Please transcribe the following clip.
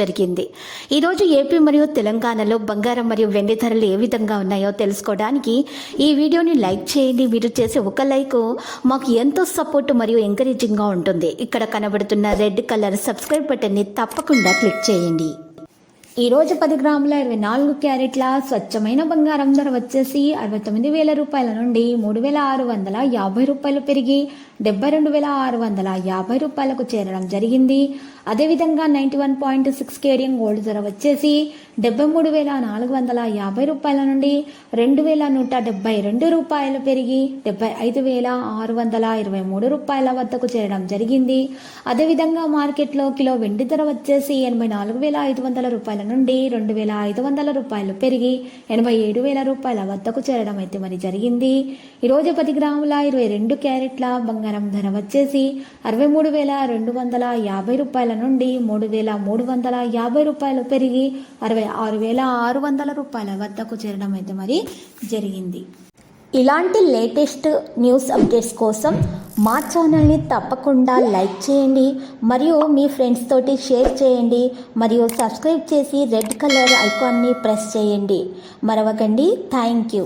జరిగింది. ఈరోజు ఏపీ మరియు తెలంగాణలో బంగారం మరియు వెండి ధరలు ఏ విధంగా ఉన్నాయో తెలుసుకోవడానికి ఈ వీడియోని లైక్ చేయండి. మీరు చేసే ఒక లైక్ మాకు ఎంతో సపోర్ట్ మరియు ఎంకరేజింగ్గా ఉంటుంది. ఇక్కడ కనబడుతున్న రెడ్ కలర్ సబ్స్క్రైబ్ బటన్ని తప్పకుండా క్లిక్ చేయండి. ఈరోజు 10 గ్రాముల 24 క్యారెట్ల స్వచ్ఛమైన బంగారం ధర వచ్చేసి 69,000 రూపాయల నుండి 3,650 రూపాయలు పెరిగి 72,650 రూపాయలకు చేరడం జరిగింది. అదేవిధంగా 91.6 కేడియం గోల్డ్ ధర వచ్చేసి 73,450 రూపాయల నుండి 2,172 రూపాయలు పెరిగి 75,623 రూపాయల వద్దకు చేరడం జరిగింది. అదేవిధంగా మార్కెట్లో కిలో వెండి ధర వచ్చేసి 84,500 రూపాయల నుండి 2,500 రూపాయలు పెరిగి 87,000 రూపాయల వద్దకు చేరడం అయితే మరి జరిగింది. ఈరోజు 10 గ్రాముల 22 క్యారెట్ల బంగారం ధర వచ్చేసి 63,250 రూపాయల నుండి 3,350 రూపాయలు పెరిగి 66,600 రూపాయల వద్దకు చేరడం అయితే మరి జరిగింది. ఇలాంటి లేటెస్ట్ న్యూస్ అప్డేట్స్ కోసం మా ఛానల్ని తప్పకుండా లైక్ చేయండి మరియు మీ ఫ్రెండ్స్ తోటి షేర్ చేయండి మరియు సబ్స్క్రైబ్ చేసి రెడ్ కలర్ ఐకాన్ని ప్రెస్ చేయండి. మరవకండి. Thank you.